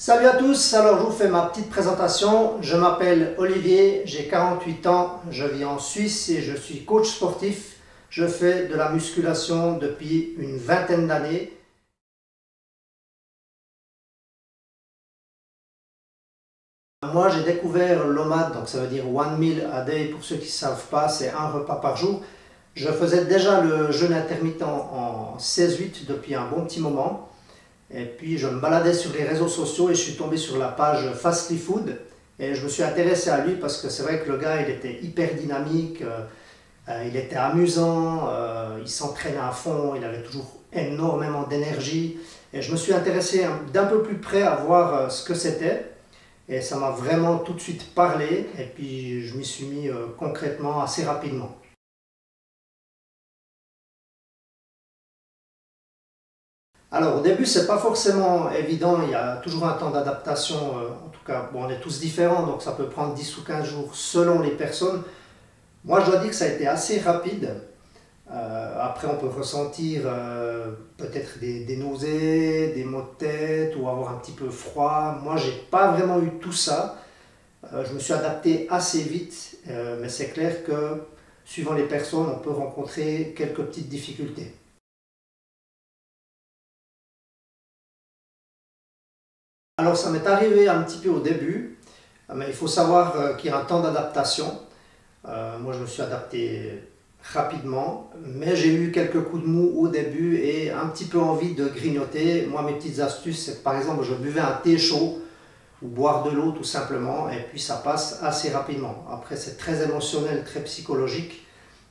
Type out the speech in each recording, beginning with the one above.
Salut à tous, alors je vous fais ma petite présentation. Je m'appelle Olivier, j'ai 48 ans, je vis en Suisse et je suis coach sportif. Je fais de la musculation depuis une vingtaine d'années. Moi j'ai découvert l'OMAD, donc ça veut dire One Meal a Day pour ceux qui ne savent pas, c'est un repas par jour. Je faisais déjà le jeûne intermittent en 16-8 depuis un bon petit moment. Et puis je me baladais sur les réseaux sociaux et je suis tombé sur la page Fastly Food et je me suis intéressé à lui parce que c'est vrai que le gars il était hyper dynamique, il était amusant, il s'entraînait à fond, il avait toujours énormément d'énergie et je me suis intéressé d'un peu plus près à voir ce que c'était et ça m'a vraiment tout de suite parlé et puis je m'y suis mis concrètement assez rapidement. Alors au début c'est pas forcément évident, il y a toujours un temps d'adaptation, en tout cas bon, on est tous différents donc ça peut prendre 10 ou 15 jours selon les personnes. Moi je dois dire que ça a été assez rapide. Après on peut ressentir peut-être des nausées, des maux de tête ou avoir un petit peu froid. Moi j'ai pas vraiment eu tout ça, je me suis adapté assez vite, mais c'est clair que suivant les personnes on peut rencontrer quelques petites difficultés. Alors ça m'est arrivé un petit peu au début, mais il faut savoir qu'il y a un temps d'adaptation. Moi je me suis adapté rapidement, mais j'ai eu quelques coups de mou au début et un petit peu envie de grignoter. Moi mes petites astuces, c'est que par exemple je buvais un thé chaud ou boire de l'eau tout simplement et puis ça passe assez rapidement. Après c'est très émotionnel, très psychologique,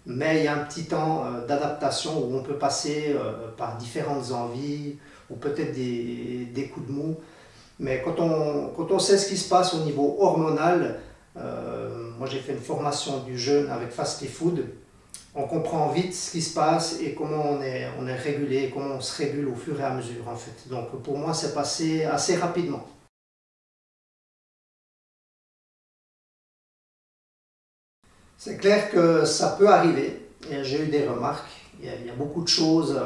mais il y a un petit temps d'adaptation où on peut passer par différentes envies ou peut-être des coups de mou. Mais quand on sait ce qui se passe au niveau hormonal, moi j'ai fait une formation du jeûne avec Fastly Food, on comprend vite ce qui se passe et comment on est régulé, comment on se régule au fur et à mesure en fait. Donc pour moi c'est passé assez rapidement. C'est clair que ça peut arriver, et j'ai eu des remarques, il y a beaucoup de choses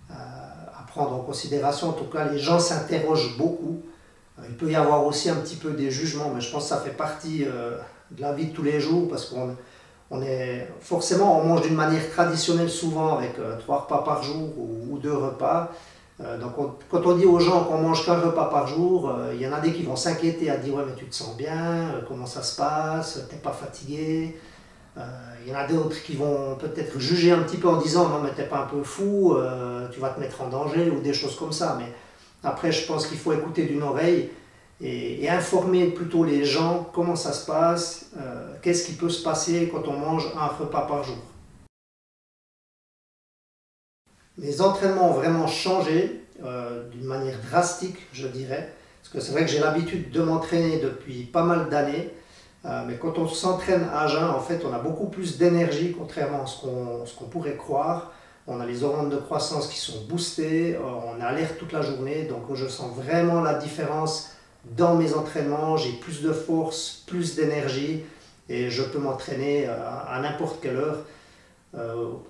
à prendre en considération, en tout cas les gens s'interrogent beaucoup. Il peut y avoir aussi un petit peu des jugements, mais je pense que ça fait partie de la vie de tous les jours parce qu'on est forcément on mange d'une manière traditionnelle souvent avec 3 repas par jour ou 2 repas. Donc quand on dit aux gens qu'on mange qu'un repas par jour, il y en a des qui vont s'inquiéter à dire ouais mais tu te sens bien, comment ça se passe, t'es pas fatigué. Il y en a d'autres qui vont peut-être juger un petit peu en disant non mais t'es pas un peu fou, tu vas te mettre en danger ou des choses comme ça. Mais après, je pense qu'il faut écouter d'une oreille et informer plutôt les gens comment ça se passe, qu'est-ce qui peut se passer quand on mange un repas par jour. Les entraînements ont vraiment changé d'une manière drastique, je dirais, parce que c'est vrai que j'ai l'habitude de m'entraîner depuis pas mal d'années, mais quand on s'entraîne à jeun, en fait, on a beaucoup plus d'énergie, contrairement à ce qu'on pourrait croire. On a les hormones de croissance qui sont boostées, on est alerte toute la journée, donc je sens vraiment la différence dans mes entraînements, j'ai plus de force, plus d'énergie et je peux m'entraîner à n'importe quelle heure.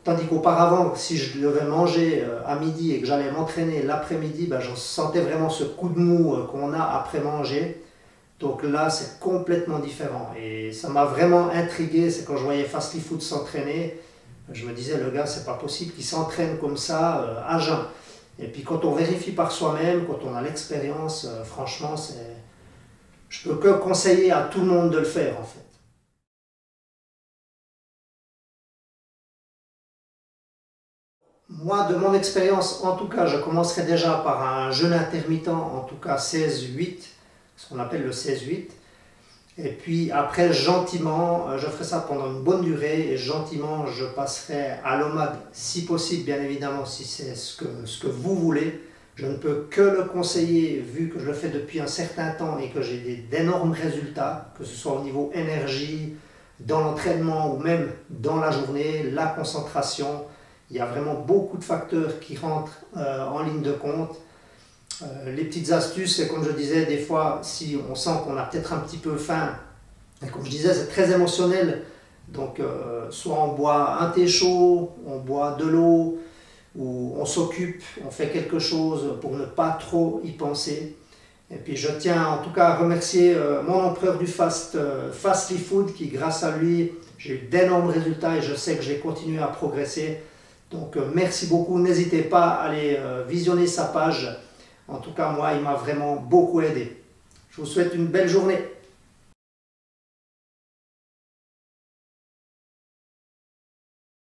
Tandis qu'auparavant, si je devais manger à midi et que j'allais m'entraîner l'après-midi, ben, je sentais vraiment ce coup de mou qu'on a après manger. Donc là, c'est complètement différent et ça m'a vraiment intrigué, c'est quand je voyais Fastly Food s'entraîner. Je me disais, le gars, c'est pas possible qu'il s'entraîne comme ça à jeun. Et puis quand on vérifie par soi-même, quand on a l'expérience, franchement, je peux que conseiller à tout le monde de le faire en fait. Moi, de mon expérience, en tout cas, je commencerai déjà par un jeûne intermittent, en tout cas 16-8, ce qu'on appelle le 16-8. Et puis après, gentiment, je ferai ça pendant une bonne durée et gentiment, je passerai à l'OMAD si possible, bien évidemment, si c'est ce que vous voulez. Je ne peux que le conseiller vu que je le fais depuis un certain temps et que j'ai d'énormes résultats, que ce soit au niveau énergie, dans l'entraînement ou même dans la journée, la concentration. Il y a vraiment beaucoup de facteurs qui rentrent en ligne de compte. Les petites astuces, c'est comme je disais, des fois, si on sent qu'on a peut-être un petit peu faim, et comme je disais, c'est très émotionnel, donc soit on boit un thé chaud, on boit de l'eau, ou on s'occupe, on fait quelque chose pour ne pas trop y penser. Et puis je tiens en tout cas à remercier mon empereur du Fastly Food, qui grâce à lui, j'ai eu d'énormes résultats et je sais que j'ai continué à progresser. Donc merci beaucoup, n'hésitez pas à aller visionner sa page. En tout cas, moi, il m'a vraiment beaucoup aidé. Je vous souhaite une belle journée.